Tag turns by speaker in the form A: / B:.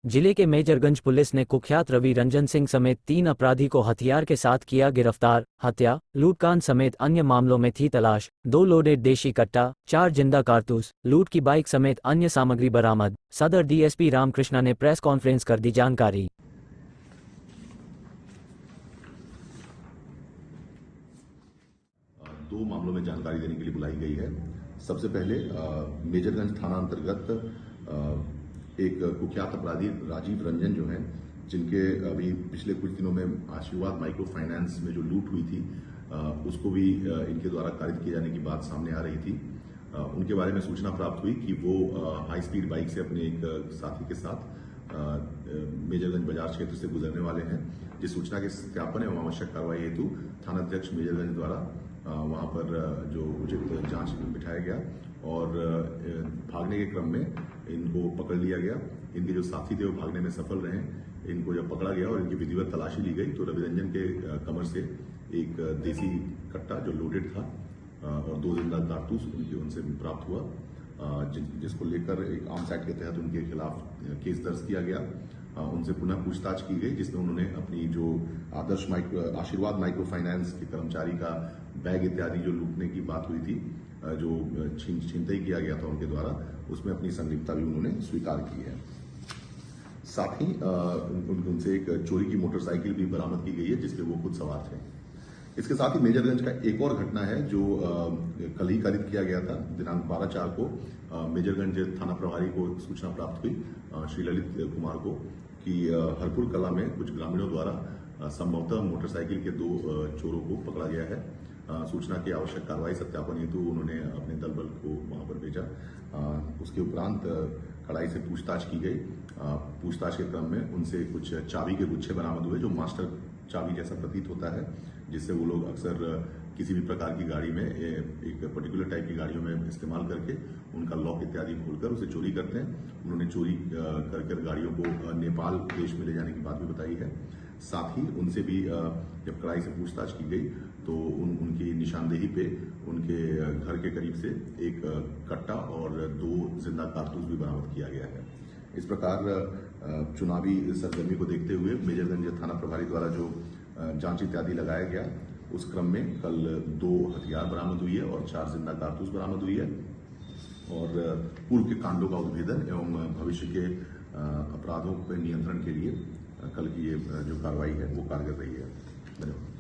A: जिले के मेजरगंज पुलिस ने कुख्यात रवि रंजन सिंह समेत 3 अपराधी को हथियार के साथ किया गिरफ्तार। हत्या, लूटकांड समेत अन्य मामलों में थी तलाश। 2 लोडेड देशी कट्टा, 4 जिंदा कारतूस, लूट की बाइक समेत अन्य सामग्री बरामद। सदर डीएसपी रामकृष्णा ने प्रेस कॉन्फ्रेंस कर दी जानकारी।
B: दो मामलों में जानकारी देने के लिए बुलाई गई है। सबसे पहले मेजरगंज थाना अंतर्गत एक कुख्यात अपराधी राजीव रंजन जो है, जिनके अभी पिछले कुछ दिनों में आशीर्वाद माइक्रो फाइनेंस में जो लूट हुई थी उसको भी इनके द्वारा कारित किए जाने की बात सामने आ रही थी। उनके बारे में सूचना प्राप्त हुई कि वो हाई स्पीड बाइक से अपने एक साथी के साथ मेजरगंज बाजार क्षेत्र से गुजरने वाले हैं। जिस सूचना के सत्यापन एवं आवश्यक कार्रवाई हेतु थानाध्यक्ष मेजरगंज द्वारा वहां पर जो उचित जांच बिठाया गया और भागने के क्रम में इनको पकड़ लिया गया। इनके जो साथी थे वो भागने में सफल रहे। इनको जब पकड़ा गया और इनकी विधिवत तलाशी ली गई तो रवि रंजन के कमर से एक देसी कट्टा जो लोडेड था और 2 जिंदा कारतूस उनसे प्राप्त हुआ, जिसको लेकर एक आर्म्स एक्ट के तहत उनके खिलाफ केस दर्ज किया गया। उनसे पुनः पूछताछ की गई, जिसमें उन्होंने अपनी जो आशीर्वाद माइक्रो फाइनेंस के कर्मचारी का बैग इत्यादि जो लूटने की बात हुई थी, जो छीनताई किया गया था उनके द्वारा, उसमें अपनी संलिप्तता भी उन्होंने स्वीकार की है। साथ ही उनसे एक चोरी की मोटरसाइकिल भी बरामद की गई है, जिसपे वो खुद सवार थे। इसके साथ ही मेजरगंज का एक और घटना है जो कल ही कारित किया गया था। दिनांक 12/4 को मेजरगंज थाना प्रभारी को सूचना प्राप्त हुई श्री ललित कुमार को कि हरपुर कला में कुछ ग्रामीणों द्वारा संभवतः मोटरसाइकिल के 2 चोरों को पकड़ा गया है। सूचना की आवश्यक कार्रवाई सत्यापन हेतु उन्होंने अपने दल बल को वहां पर भेजा। उसके उपरांत कड़ाई से पूछताछ की गई। पूछताछ के क्रम में उनसे कुछ चाबी के गुच्छे बरामद हुए, जो मास्टर चाबी जैसा प्रतीत होता है, जिससे वो लोग अक्सर किसी भी प्रकार की गाड़ी में एक पर्टिकुलर टाइप की गाड़ियों में इस्तेमाल करके उनका लॉक इत्यादि खोलकर उसे चोरी करते हैं। उन्होंने चोरी कर गाड़ियों को नेपाल देश में ले जाने की बात भी बताई है। साथ ही उनसे भी जब कड़ाई से पूछताछ की गई तो उनकी निशानदेही पे उनके घर के करीब से एक कट्टा और 2 जिंदा कारतूस भी बरामद किया गया है। इस प्रकार चुनावी सरगर्मी को देखते हुए मेजरगंज थाना प्रभारी द्वारा जो जांच इत्यादि लगाया गया, उस क्रम में कल 2 हथियार बरामद हुई है और 4 जिंदा कारतूस बरामद हुई है और पूर्व के कांडों का उद्भेदन एवं भविष्य के अपराधों पर नियंत्रण के लिए कल की ये जो कार्रवाई है वो कारगर रही है। धन्यवाद।